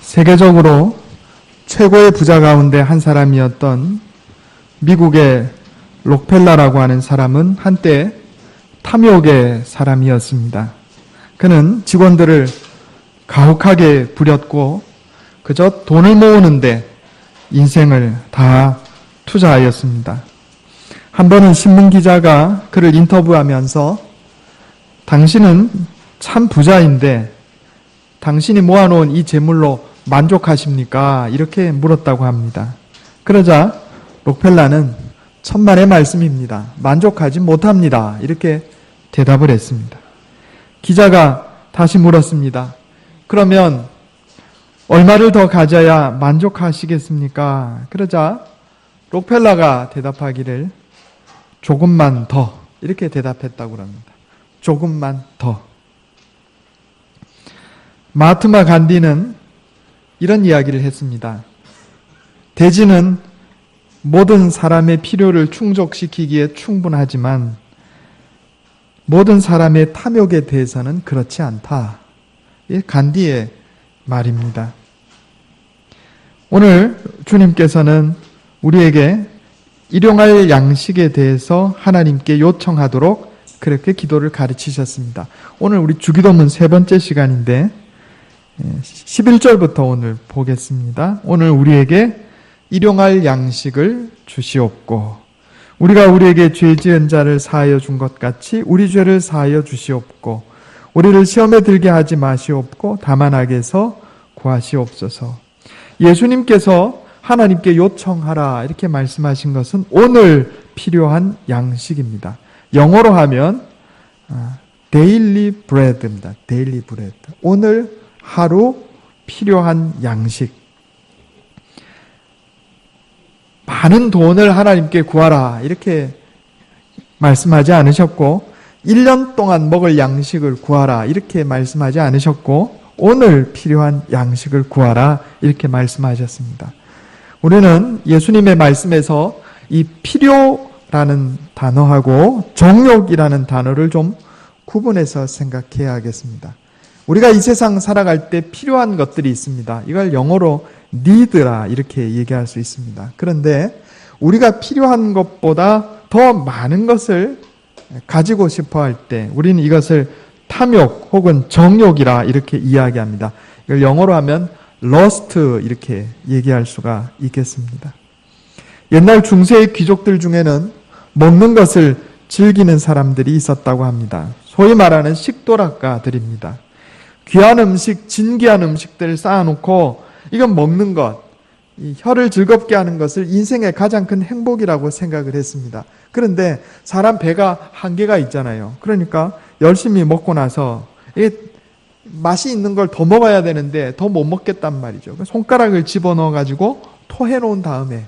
세계적으로 최고의 부자 가운데 한 사람이었던 미국의 록펠러라고 하는 사람은 한때 탐욕의 사람이었습니다. 그는 직원들을 가혹하게 부렸고 그저 돈을 모으는데 인생을 다 투자하였습니다. 한 번은 신문기자가 그를 인터뷰하면서 당신은 참 부자인데 당신이 모아놓은 이 재물로 만족하십니까? 이렇게 물었다고 합니다. 그러자 록펠러는 천만의 말씀입니다. 만족하지 못합니다. 이렇게 대답을 했습니다. 기자가 다시 물었습니다. 그러면 얼마를 더 가져야 만족하시겠습니까? 그러자 록펠러가 대답하기를 조금만 더 이렇게 대답했다고 합니다. 조금만 더. 마하트마 간디는 이런 이야기를 했습니다. 대지는 모든 사람의 필요를 충족시키기에 충분하지만 모든 사람의 탐욕에 대해서는 그렇지 않다. 이게 간디의 말입니다. 오늘 주님께서는 우리에게 일용할 양식에 대해서 하나님께 요청하도록 그렇게 기도를 가르치셨습니다. 오늘 우리 주기도문 세 번째 시간인데 11절부터 오늘 보겠습니다. 오늘 우리에게 일용할 양식을 주시옵고 우리가 우리에게 죄 지은 자를 사하여 준 것 같이 우리 죄를 사하여 주시옵고 우리를 시험에 들게 하지 마시옵고 다만 악에서 구하시옵소서. 예수님께서 하나님께 요청하라 이렇게 말씀하신 것은 오늘 필요한 양식입니다. 영어로 하면 daily bread입니다. daily bread. 오늘 하루 필요한 양식. 많은 돈을 하나님께 구하라 이렇게 말씀하지 않으셨고 1년 동안 먹을 양식을 구하라 이렇게 말씀하지 않으셨고 오늘 필요한 양식을 구하라 이렇게 말씀하셨습니다. 우리는 예수님의 말씀에서 이 필요라는 단어하고 정욕이라는 단어를 좀 구분해서 생각해야 하겠습니다. 우리가 이 세상 살아갈 때 필요한 것들이 있습니다. 이걸 영어로 need라 이렇게 얘기할 수 있습니다. 그런데 우리가 필요한 것보다 더 많은 것을 가지고 싶어 할 때 우리는 이것을 탐욕 혹은 정욕이라 이렇게 이야기합니다. 이걸 영어로 하면 lust 이렇게 얘기할 수가 있겠습니다. 옛날 중세의 귀족들 중에는 먹는 것을 즐기는 사람들이 있었다고 합니다. 소위 말하는 식도락가들입니다. 귀한 음식, 진귀한 음식들을 쌓아놓고 이건 먹는 것, 이 혀를 즐겁게 하는 것을 인생의 가장 큰 행복이라고 생각을 했습니다. 그런데 사람 배가 한계가 있잖아요. 그러니까 열심히 먹고 나서 이게 맛이 있는 걸 더 먹어야 되는데 더 못 먹겠단 말이죠. 손가락을 집어넣어가지고 토해놓은 다음에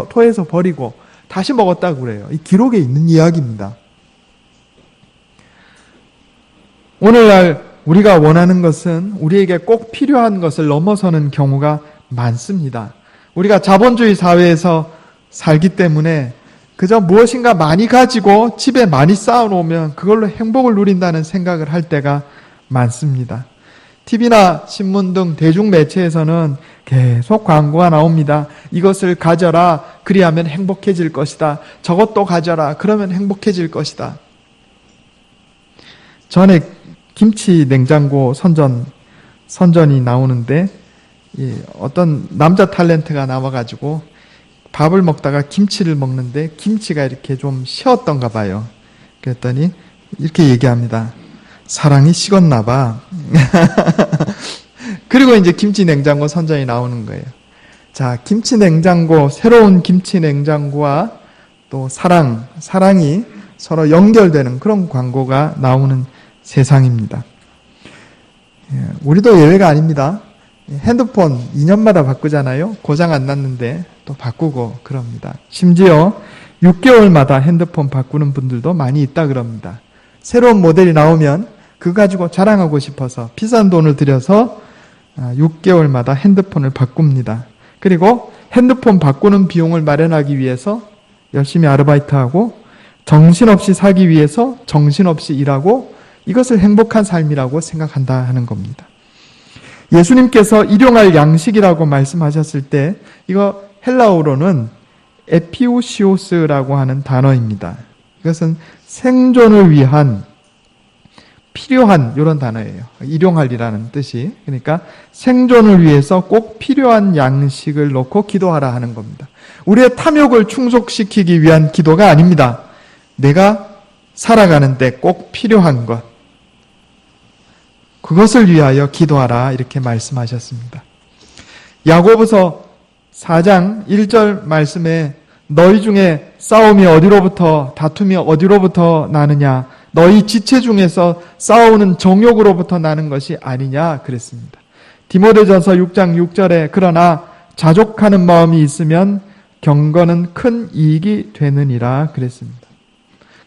토해서 버리고 다시 먹었다고 그래요. 이 기록에 있는 이야기입니다. 오늘날 우리가 원하는 것은 우리에게 꼭 필요한 것을 넘어서는 경우가 많습니다. 우리가 자본주의 사회에서 살기 때문에 그저 무엇인가 많이 가지고 집에 많이 쌓아놓으면 그걸로 행복을 누린다는 생각을 할 때가 많습니다. TV나 신문 등 대중매체에서는 계속 광고가 나옵니다. 이것을 가져라, 그리하면 행복해질 것이다. 저것도 가져라, 그러면 행복해질 것이다. 전에 김치 냉장고 선전이 나오는데 어떤 남자 탤런트가 나와가지고 밥을 먹다가 김치를 먹는데 김치가 이렇게 좀 쉬었던가 봐요. 그랬더니 이렇게 얘기합니다. 사랑이 식었나 봐. 그리고 이제 김치 냉장고 선전이 나오는 거예요. 자, 김치 냉장고, 새로운 김치 냉장고와 또 사랑이 서로 연결되는 그런 광고가 나오는 세상입니다. 우리도 예외가 아닙니다. 핸드폰 2년마다 바꾸잖아요. 고장 안 났는데 또 바꾸고 그럽니다. 심지어 6개월마다 핸드폰 바꾸는 분들도 많이 있다 그럽니다. 새로운 모델이 나오면 그거 가지고 자랑하고 싶어서 비싼 돈을 들여서 6개월마다 핸드폰을 바꿉니다. 그리고 핸드폰 바꾸는 비용을 마련하기 위해서 열심히 아르바이트하고 정신없이 살기 위해서 정신없이 일하고 이것을 행복한 삶이라고 생각한다 하는 겁니다. 예수님께서 일용할 양식이라고 말씀하셨을 때 이거 헬라어로는 에피오시오스라고 하는 단어입니다. 이것은 생존을 위한 필요한 이런 단어예요. 일용할이라는 뜻이. 그러니까 생존을 위해서 꼭 필요한 양식을 놓고 기도하라 하는 겁니다. 우리의 탐욕을 충족시키기 위한 기도가 아닙니다. 내가 살아가는데 꼭 필요한 것, 그것을 위하여 기도하라 이렇게 말씀하셨습니다. 야고보서 4장 1절 말씀에 너희 중에 싸움이 어디로부터, 다툼이 어디로부터 나느냐, 너희 지체 중에서 싸우는 정욕으로부터 나는 것이 아니냐 그랬습니다. 디모데전서 6장 6절에 그러나 자족하는 마음이 있으면 경건은 큰 이익이 되느니라 그랬습니다.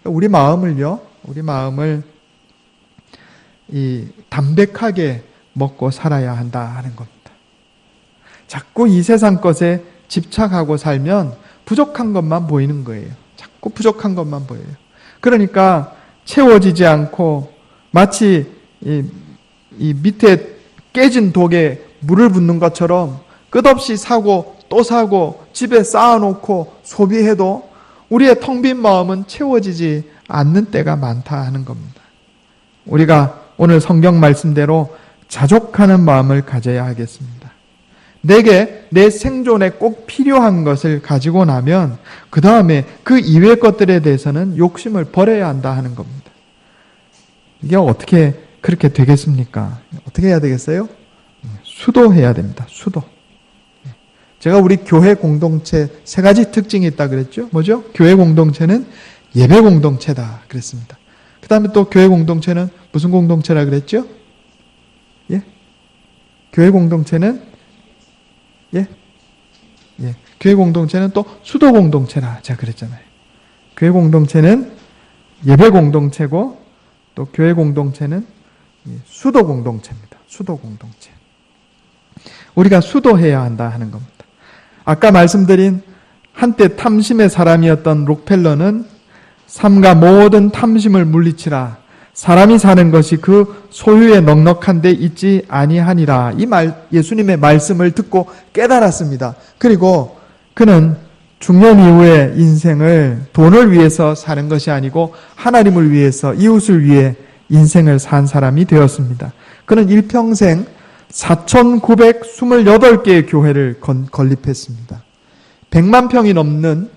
우리 마음을 담백하게 먹고 살아야 한다 하는 겁니다. 자꾸 이 세상 것에 집착하고 살면 부족한 것만 보이는 거예요. 자꾸 부족한 것만 보여요. 그러니까 채워지지 않고 마치 이 밑에 깨진 독에 물을 붓는 것처럼 끝없이 사고 또 사고 집에 쌓아놓고 소비해도 우리의 텅 빈 마음은 채워지지 않는 때가 많다 하는 겁니다. 우리가 오늘 성경 말씀대로 자족하는 마음을 가져야 하겠습니다. 내게 내 생존에 꼭 필요한 것을 가지고 나면 그 다음에 그 이외의 것들에 대해서는 욕심을 버려야 한다 하는 겁니다. 이게 어떻게 그렇게 되겠습니까? 어떻게 해야 되겠어요? 수도해야 됩니다. 수도. 제가 우리 교회 공동체 3가지 특징이 있다 그랬죠? 뭐죠? 교회 공동체는 예배 공동체다 그랬습니다. 그 다음에 또 교회 공동체는 무슨 공동체라 그랬죠? 예? 교회 공동체는 교회 공동체는 또 수도 공동체라 제가 그랬잖아요. 교회 공동체는 예배 공동체고 또 교회 공동체는 수도 공동체입니다. 수도 공동체. 우리가 수도해야 한다 하는 겁니다. 아까 말씀드린 한때 탐심의 사람이었던 록펠러는 삼가 모든 탐심을 물리치라. 사람이 사는 것이 그 소유에 넉넉한 데 있지 아니하니라. 예수님의 말씀을 듣고 깨달았습니다. 그리고 그는 중년 이후의 인생을 돈을 위해서 사는 것이 아니고 하나님을 위해서, 이웃을 위해 인생을 산 사람이 되었습니다. 그는 일평생 4,928개의 교회를 건립했습니다. 100만 평이 넘는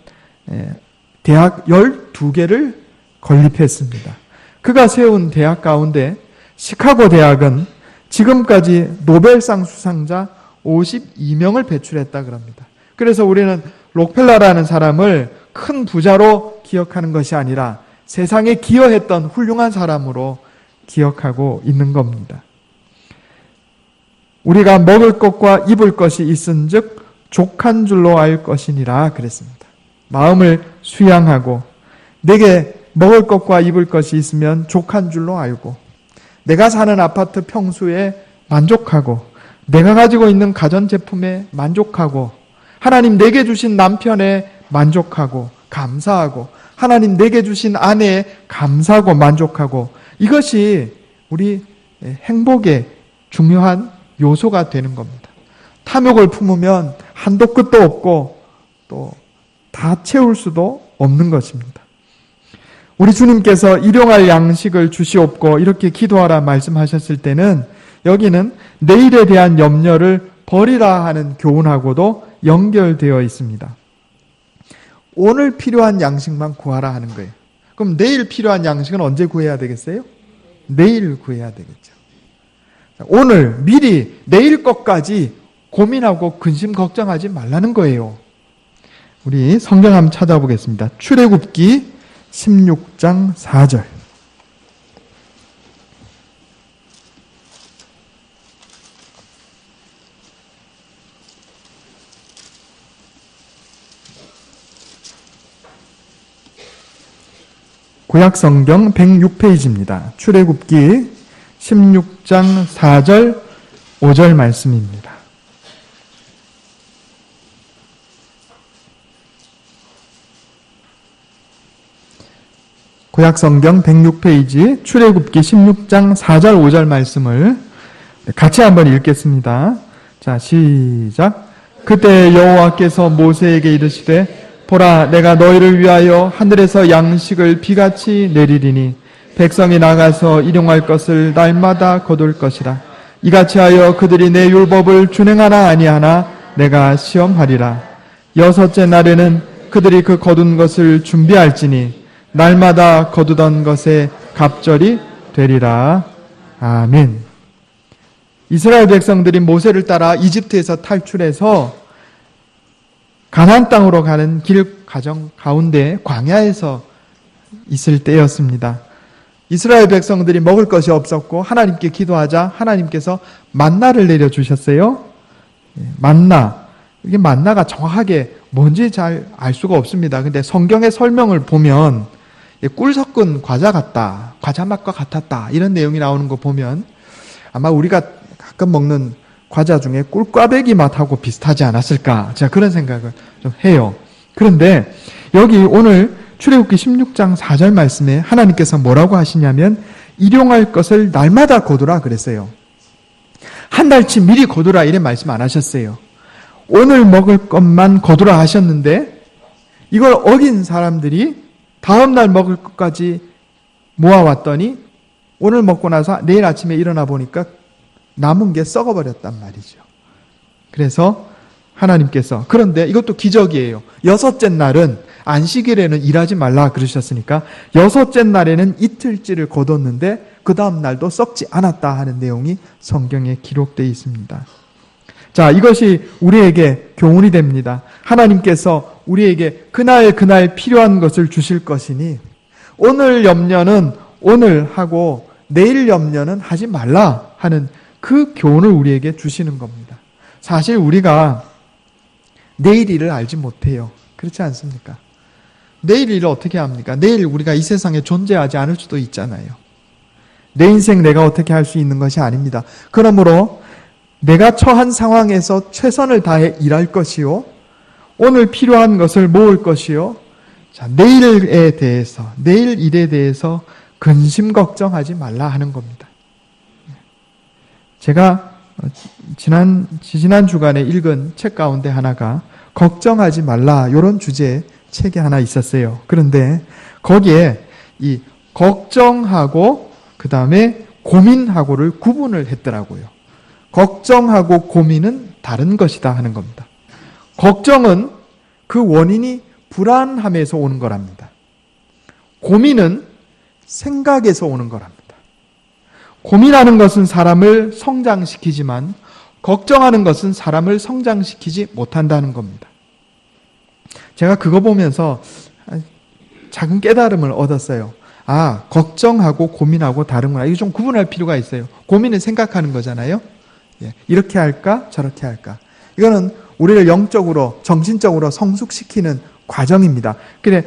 대학 12개를 건립했습니다. 그가 세운 대학 가운데 시카고 대학은 지금까지 노벨상 수상자 52명을 배출했다 그럽니다. 그래서 우리는 록펠러라는 사람을 큰 부자로 기억하는 것이 아니라 세상에 기여했던 훌륭한 사람으로 기억하고 있는 겁니다. 우리가 먹을 것과 입을 것이 있은즉 족한 줄로 알 것이니라 그랬습니다. 마음을 수양하고 내게 먹을 것과 입을 것이 있으면 족한 줄로 알고 내가 사는 아파트 평수에 만족하고 내가 가지고 있는 가전제품에 만족하고 하나님 내게 주신 남편에 만족하고 감사하고 하나님 내게 주신 아내에 감사하고 만족하고 이것이 우리 행복의 중요한 요소가 되는 겁니다. 탐욕을 품으면 한도 끝도 없고 또 다 채울 수도 없는 것입니다. 우리 주님께서 일용할 양식을 주시옵고 이렇게 기도하라 말씀하셨을 때는 여기는 내일에 대한 염려를 버리라 하는 교훈하고도 연결되어 있습니다. 오늘 필요한 양식만 구하라 하는 거예요. 그럼 내일 필요한 양식은 언제 구해야 되겠어요? 내일 구해야 되겠죠. 오늘 미리 내일 것까지 고민하고 근심 걱정하지 말라는 거예요. 우리 성경 한번 찾아보겠습니다. 출애굽기 16장 4절. 구약성경 106페이지입니다. 출애굽기 16장 4절 5절 말씀입니다. 구약성경 106페이지 출애굽기 16장 4절 5절 말씀을 같이 한번 읽겠습니다. 자, 시작. 그때 여호와께서 모세에게 이르시되 보라 내가 너희를 위하여 하늘에서 양식을 비같이 내리리니 백성이 나가서 일용할 것을 날마다 거둘 것이라. 이같이 하여 그들이 내 율법을 준행하나 아니하나 내가 시험하리라. 여섯째 날에는 그들이 그 거둔 것을 준비할지니 날마다 거두던 것에 갑절이 되리라. 아멘. 이스라엘 백성들이 모세를 따라 이집트에서 탈출해서 가나안 땅으로 가는 길 가정 가운데 광야에서 있을 때였습니다. 이스라엘 백성들이 먹을 것이 없었고 하나님께 기도하자 하나님께서 만나를 내려주셨어요. 만나. 이게 만나가 정확하게 뭔지 잘 알 수가 없습니다. 근데 성경의 설명을 보면 꿀 섞은 과자 같다. 과자 맛과 같았다. 이런 내용이 나오는 거 보면 아마 우리가 가끔 먹는 과자 중에 꿀꽈배기 맛하고 비슷하지 않았을까. 제가 그런 생각을 좀 해요. 그런데 여기 오늘 출애굽기 16장 4절 말씀에 하나님께서 뭐라고 하시냐면 일용할 것을 날마다 거두라 그랬어요. 한 달치 미리 거두라 이런 말씀 안 하셨어요. 오늘 먹을 것만 거두라 하셨는데 이걸 어긴 사람들이 다음날 먹을 것까지 모아왔더니 오늘 먹고 나서 내일 아침에 일어나 보니까 남은 게 썩어버렸단 말이죠. 그래서 하나님께서 그런데 이것도 기적이에요. 여섯째 날은 안식일에는 일하지 말라 그러셨으니까 여섯째 날에는 이틀째를 거뒀는데 그 다음 날도 썩지 않았다 하는 내용이 성경에 기록되어 있습니다. 자, 이것이 우리에게 교훈이 됩니다. 하나님께서 우리에게 그날 필요한 것을 주실 것이니 오늘 염려는 오늘 하고 내일 염려는 하지 말라 하는 그 교훈을 우리에게 주시는 겁니다. 사실 우리가 내일 일을 알지 못해요. 그렇지 않습니까? 내일 일을 어떻게 합니까? 내일 우리가 이 세상에 존재하지 않을 수도 있잖아요. 내 인생 내가 어떻게 할 수 있는 것이 아닙니다. 그러므로 내가 처한 상황에서 최선을 다해 일할 것이요. 오늘 필요한 것을 모을 것이요. 자, 내일에 대해서, 내일 일에 대해서 근심 걱정하지 말라 하는 겁니다. 제가 지난 주간에 읽은 책 가운데 하나가 걱정하지 말라 이런 주제의 책이 하나 있었어요. 그런데 거기에 이 걱정하고 그 다음에 고민하고를 구분을 했더라고요. 걱정하고 고민은 다른 것이다 하는 겁니다. 걱정은 그 원인이 불안함에서 오는 거랍니다. 고민은 생각에서 오는 거랍니다. 고민하는 것은 사람을 성장시키지만 걱정하는 것은 사람을 성장시키지 못한다는 겁니다. 제가 그거 보면서 작은 깨달음을 얻었어요. 아, 걱정하고 고민하고 다른구나. 이거 좀 구분할 필요가 있어요. 고민은 생각하는 거잖아요. 이렇게 할까? 저렇게 할까? 이거는 우리를 영적으로, 정신적으로 성숙시키는 과정입니다. 그래,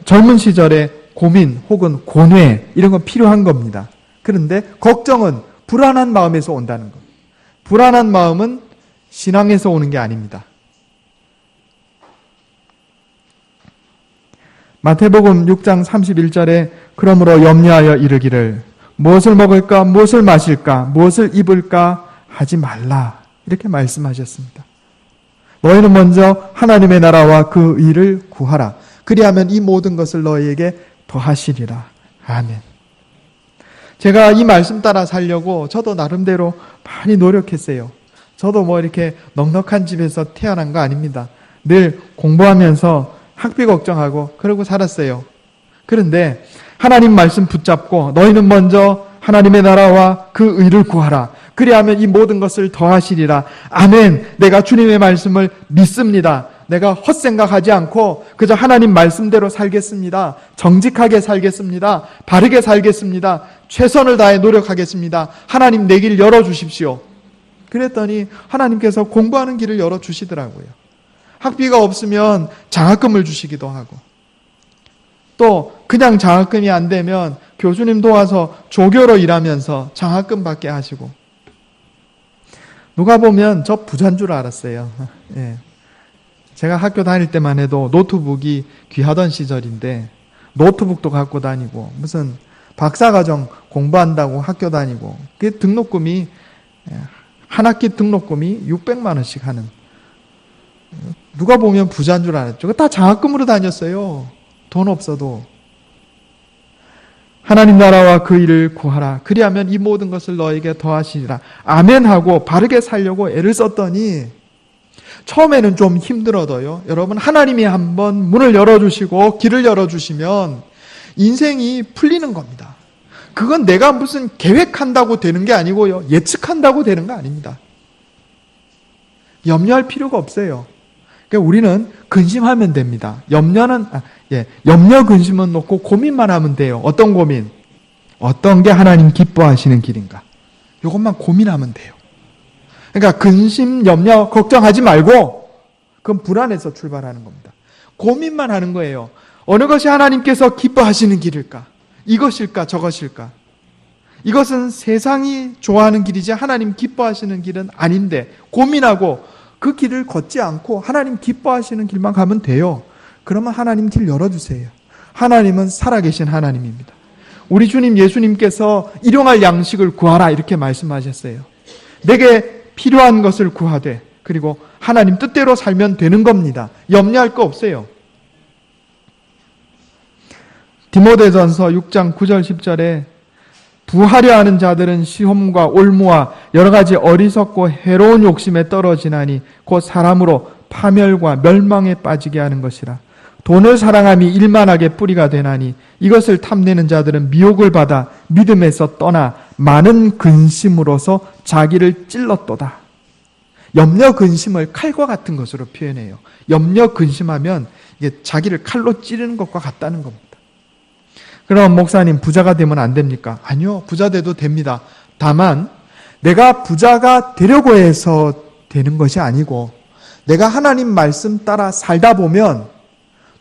젊은 시절에 고민 혹은 고뇌 이런 건 필요한 겁니다. 그런데 걱정은 불안한 마음에서 온다는 겁니다. 불안한 마음은 신앙에서 오는 게 아닙니다. 마태복음 6장 31절에 그러므로 염려하여 이르기를 무엇을 먹을까, 무엇을 마실까, 무엇을 입을까 하지 말라 이렇게 말씀하셨습니다. 너희는 먼저 하나님의 나라와 그 의를 구하라. 그리하면 이 모든 것을 너희에게 더하시리라. 아멘. 제가 이 말씀 따라 살려고 저도 나름대로 많이 노력했어요. 저도 뭐 이렇게 넉넉한 집에서 태어난 거 아닙니다. 늘 공부하면서 학비 걱정하고 그러고 살았어요. 그런데 하나님 말씀 붙잡고 너희는 먼저 하나님의 나라와 그 의를 구하라. 그리하면 이 모든 것을 더하시리라. 아멘. 내가 주님의 말씀을 믿습니다. 내가 헛생각하지 않고 그저 하나님 말씀대로 살겠습니다. 정직하게 살겠습니다. 바르게 살겠습니다. 최선을 다해 노력하겠습니다. 하나님 내 길 열어주십시오. 그랬더니 하나님께서 공부하는 길을 열어주시더라고요. 학비가 없으면 장학금을 주시기도 하고 또 그냥 장학금이 안 되면 교수님 도와서 조교로 일하면서 장학금 받게 하시고 누가 보면 저 부자인 줄 알았어요. 예. 제가 학교 다닐 때만 해도 노트북이 귀하던 시절인데 노트북도 갖고 다니고 무슨 박사과정 공부한다고 학교 다니고 그 등록금이 한 학기 등록금이 600만 원씩 하는, 누가 보면 부자인 줄 알았죠. 다 장학금으로 다녔어요. 돈 없어도. 하나님 나라와 그 일을 구하라. 그리하면 이 모든 것을 너에게 더하시리라. 아멘하고 바르게 살려고 애를 썼더니 처음에는 좀 힘들어도요. 여러분, 하나님이 한번 문을 열어주시고 길을 열어주시면 인생이 풀리는 겁니다. 그건 내가 무슨 계획한다고 되는 게 아니고요. 예측한다고 되는 거 아닙니다. 염려할 필요가 없어요. 그러니까 우리는 근심하면 됩니다. 염려 근심은 놓고 고민만 하면 돼요. 어떤 고민? 어떤 게 하나님 기뻐하시는 길인가? 이것만 고민하면 돼요. 그러니까 근심, 염려, 걱정하지 말고 그건 불안해서 출발하는 겁니다. 고민만 하는 거예요. 어느 것이 하나님께서 기뻐하시는 길일까? 이것일까? 저것일까? 이것은 세상이 좋아하는 길이지 하나님 기뻐하시는 길은 아닌데 고민하고 그 길을 걷지 않고 하나님 기뻐하시는 길만 가면 돼요. 그러면 하나님 길 열어주세요. 하나님은 살아계신 하나님입니다. 우리 주님 예수님께서 일용할 양식을 구하라 이렇게 말씀하셨어요. 내게 필요한 것을 구하되 그리고 하나님 뜻대로 살면 되는 겁니다. 염려할 거 없어요. 디모데전서 6장 9절 10절에 부하려 하는 자들은 시험과 올무와 여러 가지 어리석고 해로운 욕심에 떨어지나니 곧 사람으로 파멸과 멸망에 빠지게 하는 것이라. 돈을 사랑함이 일만하게 뿌리가 되나니 이것을 탐내는 자들은 미혹을 받아 믿음에서 떠나 많은 근심으로서 자기를 찔렀도다. 염려 근심을 칼과 같은 것으로 표현해요. 염려 근심하면 이게 자기를 칼로 찌르는 것과 같다는 겁니다. 그럼 목사님 부자가 되면 안 됩니까? 아니요, 부자 돼도 됩니다. 다만 내가 부자가 되려고 해서 되는 것이 아니고 내가 하나님 말씀 따라 살다 보면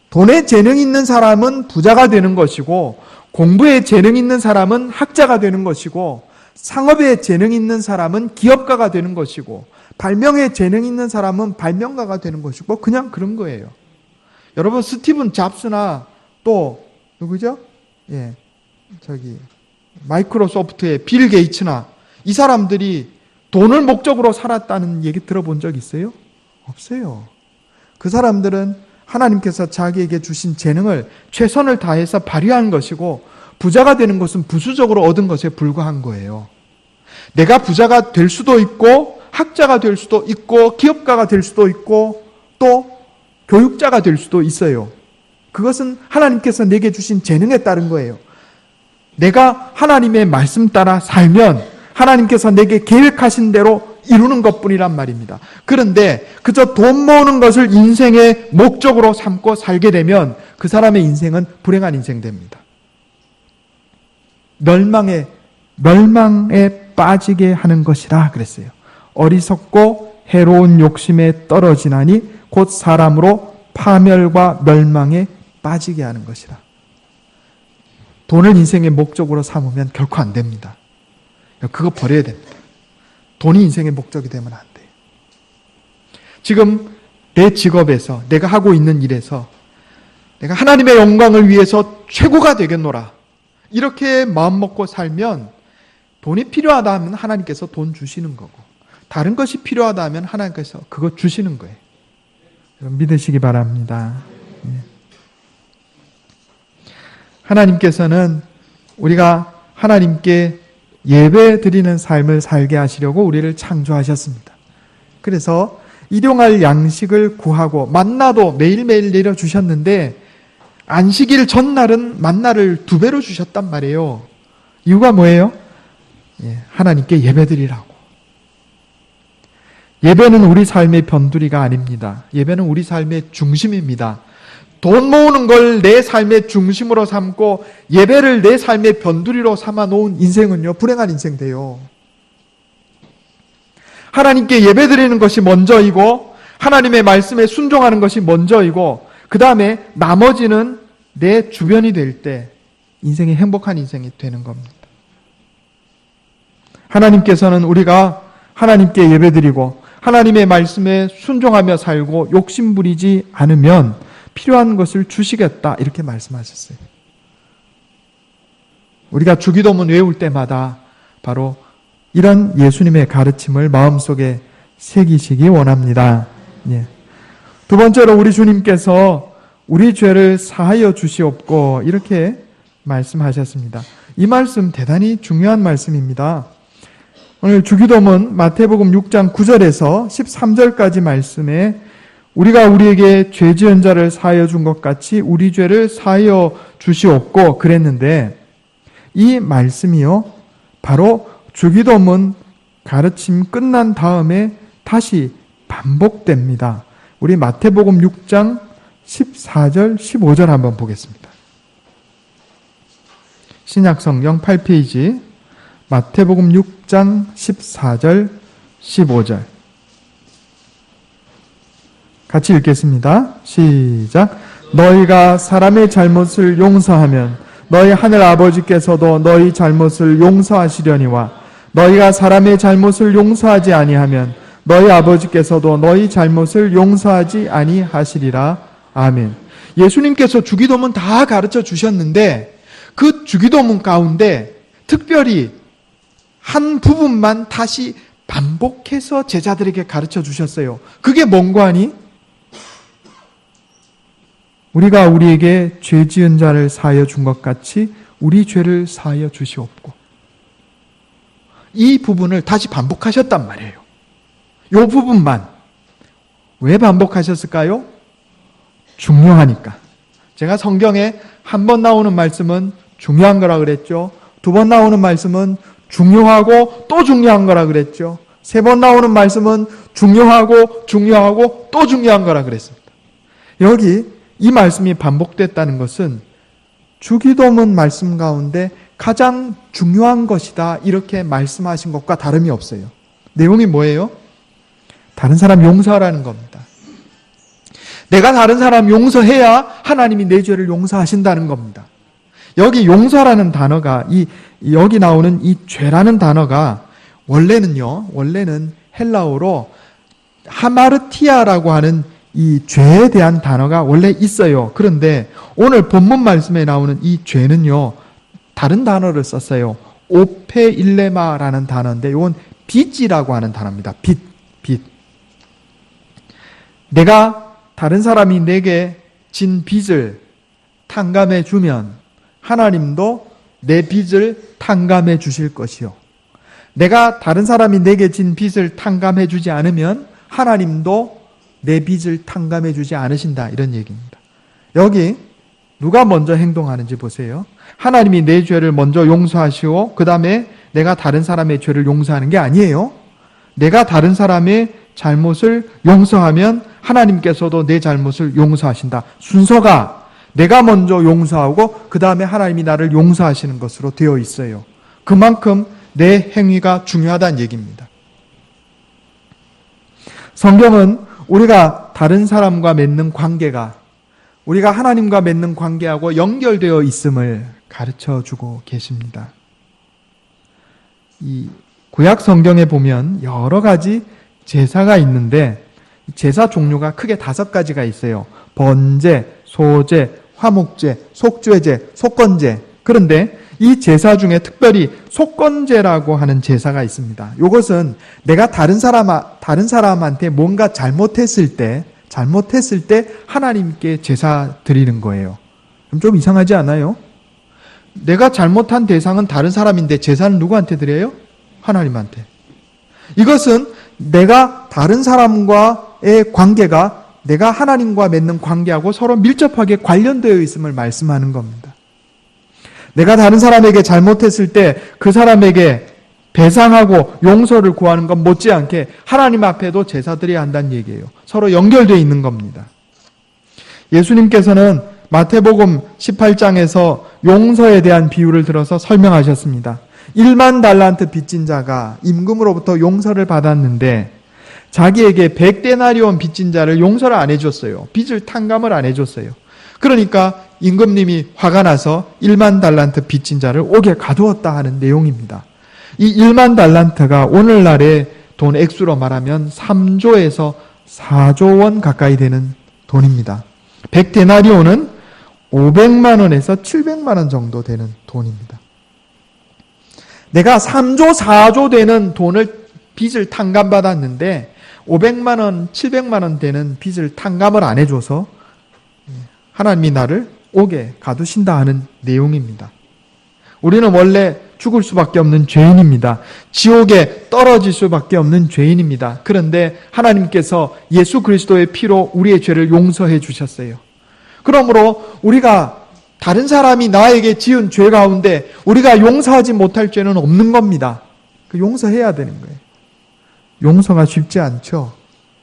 돈에 재능 있는 사람은 부자가 되는 것이고 공부에 재능 있는 사람은 학자가 되는 것이고 상업에 재능 있는 사람은 기업가가 되는 것이고 발명에 재능 있는 사람은 발명가가 되는 것이고 그냥 그런 거예요. 여러분 스티븐 잡스나 또 누구죠? 마이크로소프트의 빌 게이츠나 이 사람들이 돈을 목적으로 살았다는 얘기 들어본 적 있어요? 없어요. 그 사람들은 하나님께서 자기에게 주신 재능을 최선을 다해서 발휘한 것이고 부자가 되는 것은 부수적으로 얻은 것에 불과한 거예요. 내가 부자가 될 수도 있고 학자가 될 수도 있고 기업가가 될 수도 있고 또 교육자가 될 수도 있어요. 그것은 하나님께서 내게 주신 재능에 따른 거예요. 내가 하나님의 말씀 따라 살면 하나님께서 내게 계획하신 대로 이루는 것뿐이란 말입니다. 그런데 그저 돈 모으는 것을 인생의 목적으로 삼고 살게 되면 그 사람의 인생은 불행한 인생 됩니다. 멸망에 빠지게 하는 것이라 그랬어요. 어리석고 해로운 욕심에 떨어지나니 곧 사람으로 파멸과 멸망에 빠지게 하는 것이라. 돈을 인생의 목적으로 삼으면 결코 안 됩니다. 그거 버려야 됩니다. 돈이 인생의 목적이 되면 안 돼요. 지금 내 직업에서 내가 하고 있는 일에서 내가 하나님의 영광을 위해서 최고가 되겠노라 이렇게 마음먹고 살면 돈이 필요하다 하면 하나님께서 돈 주시는 거고 다른 것이 필요하다 하면 하나님께서 그거 주시는 거예요. 믿으시기 바랍니다. 하나님께서는 우리가 하나님께 예배 드리는 삶을 살게 하시려고 우리를 창조하셨습니다. 그래서 일용할 양식을 구하고 만나도 매일매일 내려주셨는데 안식일 전날은 만나를 2배로 주셨단 말이에요. 이유가 뭐예요? 하나님께 예배 드리라고. 예배는 우리 삶의 변두리가 아닙니다. 예배는 우리 삶의 중심입니다. 돈 모으는 걸 내 삶의 중심으로 삼고 예배를 내 삶의 변두리로 삼아 놓은 인생은요, 불행한 인생 돼요. 하나님께 예배 드리는 것이 먼저이고 하나님의 말씀에 순종하는 것이 먼저이고 그 다음에 나머지는 내 주변이 될 때 인생이 행복한 인생이 되는 겁니다. 하나님께서는 우리가 하나님께 예배 드리고 하나님의 말씀에 순종하며 살고 욕심 부리지 않으면 필요한 것을 주시겠다 이렇게 말씀하셨어요. 우리가 주기도문 외울 때마다 바로 이런 예수님의 가르침을 마음속에 새기시기 원합니다. 예. 두 번째로 우리 주님께서 우리 죄를 사하여 주시옵고 이렇게 말씀하셨습니다. 이 말씀 대단히 중요한 말씀입니다. 오늘 주기도문 마태복음 6장 9절에서 13절까지 말씀에 우리가 우리에게 죄 지은 자를 사하여 준 것 같이 우리 죄를 사하여 주시옵고 그랬는데 이 말씀이요 바로 주기도문 가르침 끝난 다음에 다시 반복됩니다. 우리 마태복음 6장 14절 15절 한번 보겠습니다. 신약성경 8페이지 마태복음 6장 14절 15절 같이 읽겠습니다. 시작. 너희가 사람의 잘못을 용서하면 너희 하늘 아버지께서도 너희 잘못을 용서하시려니와 너희가 사람의 잘못을 용서하지 아니하면 너희 아버지께서도 너희 잘못을 용서하지 아니하시리라. 아멘. 예수님께서 주기도문 다 가르쳐 주셨는데 그 주기도문 가운데 특별히 한 부분만 다시 반복해서 제자들에게 가르쳐 주셨어요. 그게 뭔고 하니? 우리가 우리에게 죄 지은 자를 사하여 준 것 같이 우리 죄를 사하여 주시옵고. 이 부분을 다시 반복하셨단 말이에요. 이 부분만. 왜 반복하셨을까요? 중요하니까. 제가 성경에 한 번 나오는 말씀은 중요한 거라 그랬죠. 두 번 나오는 말씀은 중요하고 또 중요한 거라 그랬죠. 세 번 나오는 말씀은 중요하고 또 중요한 거라 그랬습니다. 여기 이 말씀이 반복됐다는 것은 주기도문 말씀 가운데 가장 중요한 것이다 이렇게 말씀하신 것과 다름이 없어요. 내용이 뭐예요? 다른 사람 용서하라는 겁니다. 내가 다른 사람 용서해야 하나님이 내 죄를 용서하신다는 겁니다. 여기 용서라는 단어가 여기 나오는 이 죄라는 단어가 원래는 헬라어로 하마르티아라고 하는 이 죄에 대한 단어가 원래 있어요. 그런데 오늘 본문 말씀에 나오는 이 죄는요, 다른 단어를 썼어요. 오페일레마라는 단어인데 이건 빚이라고 하는 단어입니다. 빚. 내가 다른 사람이 내게 진 빚을 탕감해 주면 하나님도 내 빚을 탕감해 주실 것이요. 내가 다른 사람이 내게 진 빚을 탕감해 주지 않으면 하나님도 내 빚을 탕감해 주지 않으신다. 이런 얘기입니다. 여기 누가 먼저 행동하는지 보세요. 하나님이 내 죄를 먼저 용서하시고 그 다음에 내가 다른 사람의 죄를 용서하는 게 아니에요. 내가 다른 사람의 잘못을 용서하면 하나님께서도 내 잘못을 용서하신다. 순서가 내가 먼저 용서하고 그 다음에 하나님이 나를 용서하시는 것으로 되어 있어요. 그만큼 내 행위가 중요하다는 얘기입니다. 성경은 우리가 다른 사람과 맺는 관계가 우리가 하나님과 맺는 관계하고 연결되어 있음을 가르쳐주고 계십니다. 이 구약 성경에 보면 여러 가지 제사가 있는데 제사 종류가 크게 5가지가 있어요. 번제, 소제, 화목제, 속죄제, 속건제. 그런데 이 제사 중에 특별히 속건제라고 하는 제사가 있습니다. 이것은 내가 다른 사람한테 뭔가 잘못했을 때 하나님께 제사 드리는 거예요. 좀 이상하지 않아요? 내가 잘못한 대상은 다른 사람인데 제사는 누구한테 드려요? 하나님한테. 이것은 내가 다른 사람과의 관계가 내가 하나님과 맺는 관계하고 서로 밀접하게 관련되어 있음을 말씀하는 겁니다. 내가 다른 사람에게 잘못했을 때 그 사람에게 배상하고 용서를 구하는 것 못지않게 하나님 앞에도 제사 드려야 한다는 얘기예요. 서로 연결되어 있는 겁니다. 예수님께서는 마태복음 18장에서 용서에 대한 비유를 들어서 설명하셨습니다. 1만 달란트 빚진 자가 임금으로부터 용서를 받았는데 자기에게 100데나리온 빚진 자를 용서를 안 해줬어요. 빚을 탕감을 안 해줬어요. 그러니까 임금님이 화가 나서 1만 달란트 빚진 자를 옥에 가두었다 하는 내용입니다. 이 1만 달란트가 오늘날의 돈 액수로 말하면 3조에서 4조 원 가까이 되는 돈입니다. 100데나리온은 500만 원에서 700만 원 정도 되는 돈입니다. 내가 3조, 4조 되는 빚을 탕감받았는데 500만 원, 700만 원 되는 빚을 탕감을 안 해줘서 하나님이 나를 옥에 가두신다 하는 내용입니다. 우리는 원래 죽을 수밖에 없는 죄인입니다. 지옥에 떨어질 수밖에 없는 죄인입니다. 그런데 하나님께서 예수 그리스도의 피로 우리의 죄를 용서해 주셨어요. 그러므로 우리가 다른 사람이 나에게 지은 죄 가운데 우리가 용서하지 못할 죄는 없는 겁니다. 용서해야 되는 거예요. 용서가 쉽지 않죠.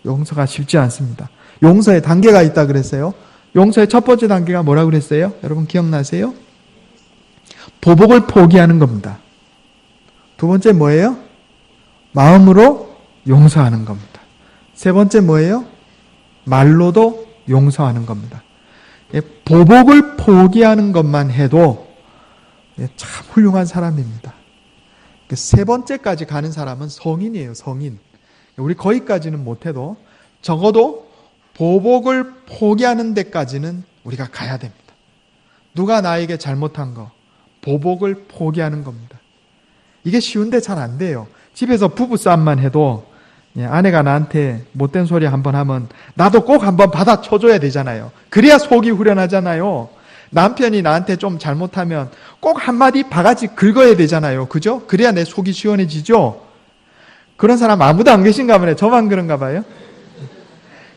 용서가 쉽지 않습니다. 용서에 단계가 있다 그랬어요. 용서의 첫 번째 단계가 뭐라고 그랬어요? 여러분 기억나세요? 보복을 포기하는 겁니다. 두 번째 뭐예요? 마음으로 용서하는 겁니다. 세 번째 뭐예요? 말로도 용서하는 겁니다. 보복을 포기하는 것만 해도 참 훌륭한 사람입니다. 세 번째까지 가는 사람은 성인이에요, 성인. 우리 거기까지는 못해도 적어도 보복을 포기하는 데까지는 우리가 가야 됩니다. 누가 나에게 잘못한 거, 보복을 포기하는 겁니다. 이게 쉬운데 잘 안 돼요. 집에서 부부싸움만 해도 아내가 나한테 못된 소리 한번 하면 나도 꼭 한번 받아쳐줘야 되잖아요. 그래야 속이 후련하잖아요. 남편이 나한테 좀 잘못하면 꼭 한마디 바가지 긁어야 되잖아요. 그죠? 그래야 내 속이 시원해지죠? 그런 사람 아무도 안 계신가 보네. 저만 그런가 봐요.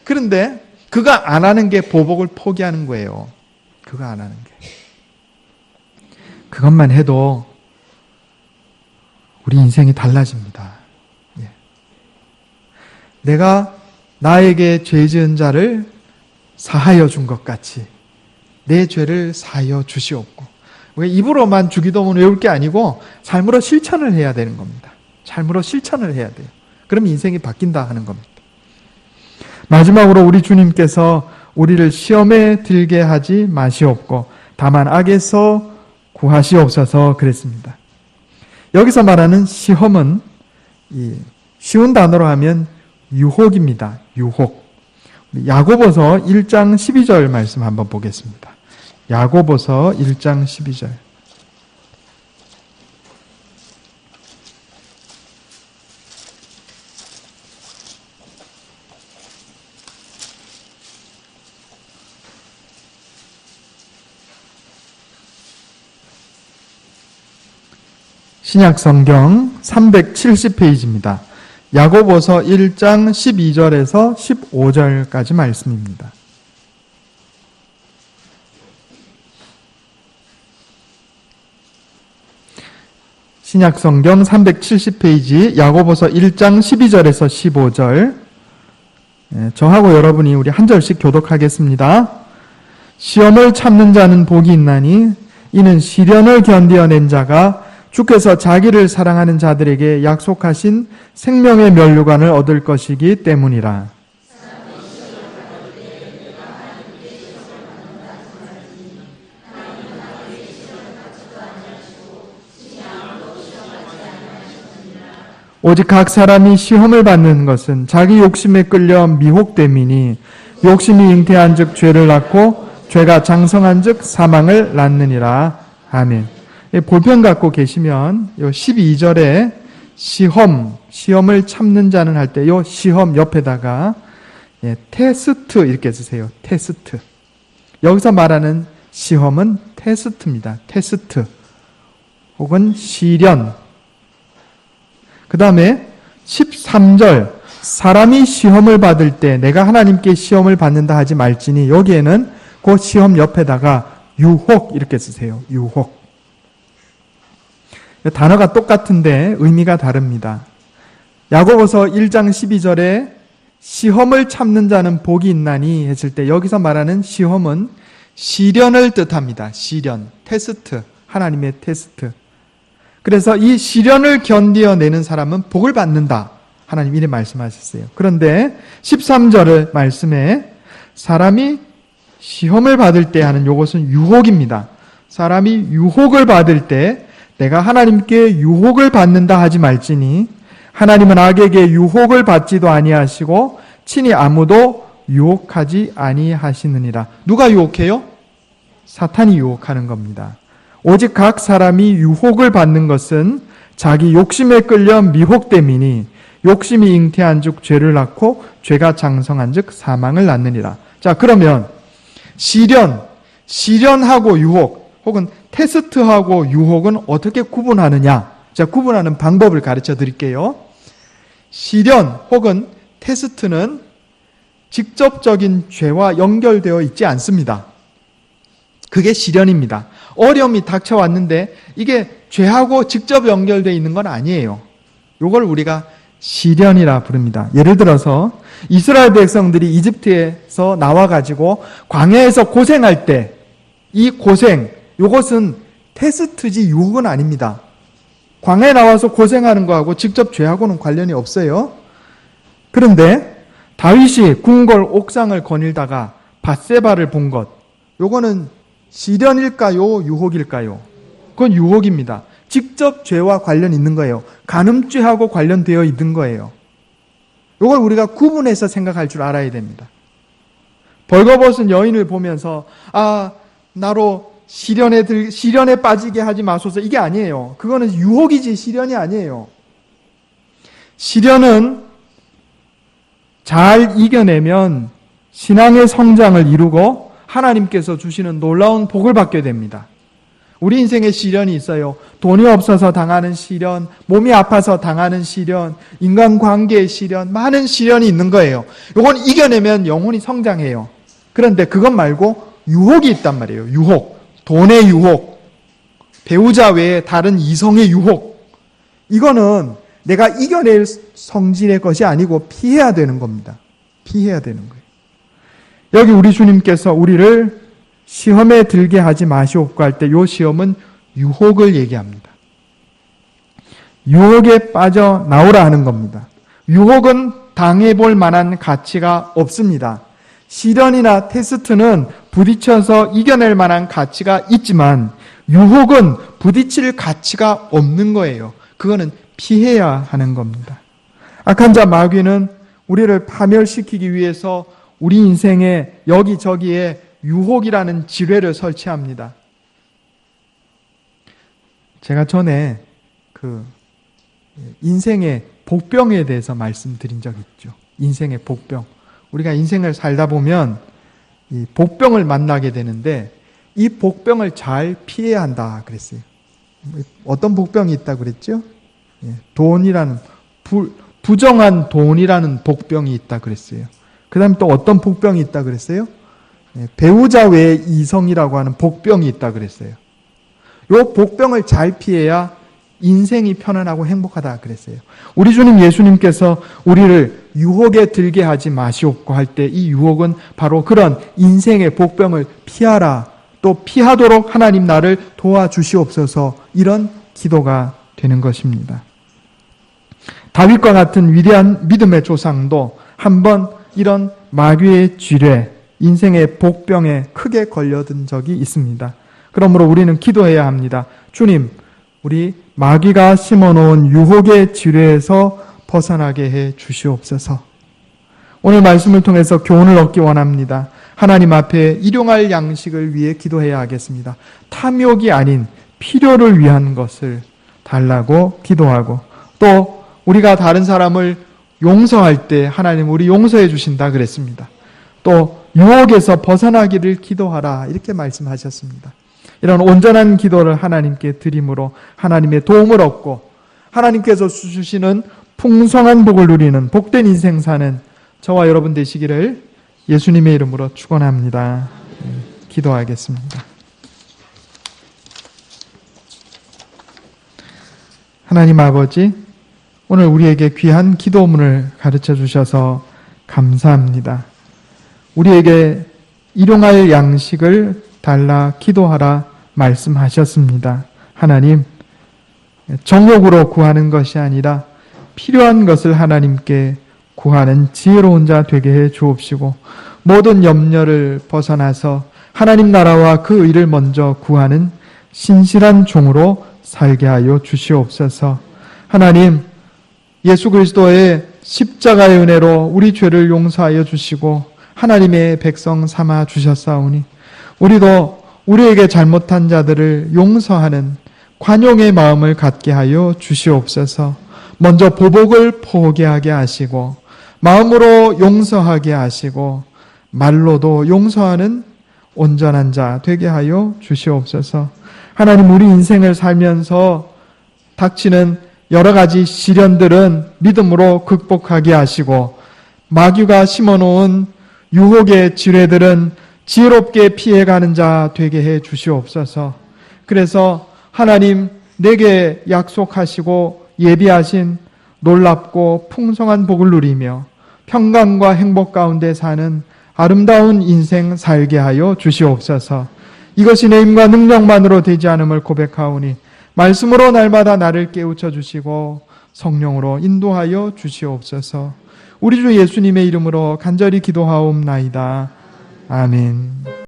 그런데 그거 안 하는 게 보복을 포기하는 거예요. 그거 안 하는 게. 그것만 해도 우리 인생이 달라집니다. 예. 내가 나에게 죄 지은 자를 사하여 준 것 같이 내 죄를 사하여 주시옵고. 입으로만 주기도문 외울 게 아니고 삶으로 실천을 해야 되는 겁니다. 삶으로 실천을 해야 돼요. 그럼 인생이 바뀐다 하는 겁니다. 마지막으로 우리 주님께서 우리를 시험에 들게 하지 마시옵고 다만 악에서 구하시옵소서 그랬습니다. 여기서 말하는 시험은 쉬운 단어로 하면 유혹입니다. 유혹. 야고보서 1장 12절 말씀 한번 보겠습니다. 야고보서 1장 12절. 신약성경 370페이지입니다. 야고보서 1장 12절에서 15절까지 말씀입니다. 신약성경 370페이지 야고보서 1장 12절에서 15절. 저하고 여러분이 우리 한 절씩 교독하겠습니다. 시험을 참는 자는 복이 있나니 이는 시련을 견디어낸 자가 주께서 자기를 사랑하는 자들에게 약속하신 생명의 면류관을 얻을 것이기 때문이라. 오직 각 사람이 시험을 받는 것은 자기 욕심에 끌려 미혹됨이니 욕심이 잉태한 즉 죄를 낳고 죄가 장성한 즉 사망을 낳느니라. 아멘. 볼펜 갖고 계시면 요 12절에 시험을 참는 자는 할 때 요 시험 옆에다가 테스트 이렇게 쓰세요. 테스트. 여기서 말하는 시험은 테스트입니다. 테스트 혹은 시련. 그 다음에 13절 사람이 시험을 받을 때 내가 하나님께 시험을 받는다 하지 말지니 여기에는 그 시험 옆에다가 유혹 이렇게 쓰세요. 유혹. 단어가 똑같은데 의미가 다릅니다. 야고보서 1장 12절에 시험을 참는 자는 복이 있나니 했을 때 여기서 말하는 시험은 시련을 뜻합니다. 시련, 테스트, 하나님의 테스트. 그래서 이 시련을 견디어내는 사람은 복을 받는다. 하나님 이렇게 말씀하셨어요. 그런데 13절의 말씀에 사람이 시험을 받을 때 하는 이것은 유혹입니다. 사람이 유혹을 받을 때 내가 하나님께 유혹을 받는다 하지 말지니 하나님은 악에게 유혹을 받지도 아니하시고 친히 아무도 유혹하지 아니하시느니라. 누가 유혹해요? 사탄이 유혹하는 겁니다. 오직 각 사람이 유혹을 받는 것은 자기 욕심에 끌려 미혹됨이니 욕심이 잉태한즉 죄를 낳고 죄가 장성한즉 사망을 낳느니라. 자, 그러면 시련하고 유혹 혹은 테스트하고 유혹은 어떻게 구분하느냐? 자, 구분하는 방법을 가르쳐 드릴게요. 시련 혹은 테스트는 직접적인 죄와 연결되어 있지 않습니다. 그게 시련입니다. 어려움이 닥쳐왔는데 이게 죄하고 직접 연결되어 있는 건 아니에요. 이걸 우리가 시련이라 부릅니다. 예를 들어서 이스라엘 백성들이 이집트에서 나와가지고 광야에서 고생할 때 이 고생, 이것은 테스트지 유혹은 아닙니다. 광야에 나와서 고생하는 거하고 직접 죄하고는 관련이 없어요. 그런데 다윗이 궁궐 옥상을 거닐다가 밧세바를 본 것, 요거는 시련일까요? 유혹일까요? 그건 유혹입니다. 직접 죄와 관련 있는 거예요. 간음죄하고 관련되어 있는 거예요. 요걸 우리가 구분해서 생각할 줄 알아야 됩니다. 벌거벗은 여인을 보면서 나로 시련에 빠지게 하지 마소서, 이게 아니에요. 그거는 유혹이지 시련이 아니에요. 시련은 잘 이겨내면 신앙의 성장을 이루고 하나님께서 주시는 놀라운 복을 받게 됩니다. 우리 인생에 시련이 있어요. 돈이 없어서 당하는 시련, 몸이 아파서 당하는 시련, 인간관계의 시련, 많은 시련이 있는 거예요. 이건 이겨내면 영혼이 성장해요. 그런데 그것 말고 유혹이 있단 말이에요. 유혹, 돈의 유혹, 배우자 외에 다른 이성의 유혹. 이거는 내가 이겨낼 성질의 것이 아니고 피해야 되는 겁니다. 피해야 되는 거예요. 여기 우리 주님께서 우리를 시험에 들게 하지 마시옵고 할 때 이 시험은 유혹을 얘기합니다. 유혹에 빠져나오라 하는 겁니다. 유혹은 당해볼 만한 가치가 없습니다. 시련이나 테스트는 부딪혀서 이겨낼 만한 가치가 있지만 유혹은 부딪힐 가치가 없는 거예요. 그거는 피해야 하는 겁니다. 악한 자 마귀는 우리를 파멸시키기 위해서 우리 인생에 여기저기에 유혹이라는 지뢰를 설치합니다. 제가 전에 인생의 복병에 대해서 말씀드린 적 있죠. 인생의 복병. 우리가 인생을 살다 보면 이 복병을 만나게 되는데 이 복병을 잘 피해야 한다 그랬어요. 어떤 복병이 있다고 그랬죠? 돈이라는 부정한 돈이라는 복병이 있다 그랬어요. 그 다음에 또 어떤 복병이 있다 그랬어요? 배우자 외의 이성이라고 하는 복병이 있다 그랬어요. 이 복병을 잘 피해야 인생이 편안하고 행복하다 그랬어요. 우리 주님 예수님께서 우리를 유혹에 들게 하지 마시옵고 할 때 이 유혹은 바로 그런 인생의 복병을 피하라, 또 피하도록 하나님 나를 도와주시옵소서, 이런 기도가 되는 것입니다. 다윗과 같은 위대한 믿음의 조상도 한번 이런 마귀의 쥐뢰, 인생의 복병에 크게 걸려든 적이 있습니다. 그러므로 우리는 기도해야 합니다. 주님, 우리 마귀가 심어놓은 유혹의 지뢰에서 벗어나게 해 주시옵소서. 오늘 말씀을 통해서 교훈을 얻기 원합니다. 하나님 앞에 일용할 양식을 위해 기도해야 하겠습니다. 탐욕이 아닌 필요를 위한 것을 달라고 기도하고, 또 우리가 다른 사람을 용서할 때 하나님 우리 용서해 주신다 그랬습니다. 또 유혹에서 벗어나기를 기도하라 이렇게 말씀하셨습니다. 이런 온전한 기도를 하나님께 드림으로 하나님의 도움을 얻고 하나님께서 주시는 풍성한 복을 누리는 복된 인생 사는 저와 여러분 되시기를 예수님의 이름으로 축원합니다. 기도하겠습니다. 하나님 아버지, 오늘 우리에게 귀한 기도문을 가르쳐 주셔서 감사합니다. 우리에게 일용할 양식을 달라 기도하라 말씀하셨습니다. 하나님, 정욕으로 구하는 것이 아니라 필요한 것을 하나님께 구하는 지혜로운 자 되게 해 주옵시고, 모든 염려를 벗어나서 하나님 나라와 그 의를 먼저 구하는 신실한 종으로 살게 하여 주시옵소서. 하나님, 예수 그리스도의 십자가의 은혜로 우리 죄를 용서하여 주시고 하나님의 백성 삼아 주셨사오니 우리도 우리에게 잘못한 자들을 용서하는 관용의 마음을 갖게 하여 주시옵소서. 먼저 보복을 포기하게 하시고 마음으로 용서하게 하시고 말로도 용서하는 온전한 자 되게 하여 주시옵소서. 하나님, 우리 인생을 살면서 닥치는 여러 가지 시련들은 믿음으로 극복하게 하시고 마귀가 심어놓은 유혹의 지뢰들은 지혜롭게 피해가는 자 되게 해 주시옵소서. 그래서 하나님, 내게 약속하시고 예비하신 놀랍고 풍성한 복을 누리며 평강과 행복 가운데 사는 아름다운 인생 살게 하여 주시옵소서. 이것이 내 힘과 능력만으로 되지 않음을 고백하오니 말씀으로 날마다 나를 깨우쳐 주시고 성령으로 인도하여 주시옵소서. 우리 주 예수님의 이름으로 간절히 기도하옵나이다. 아멘.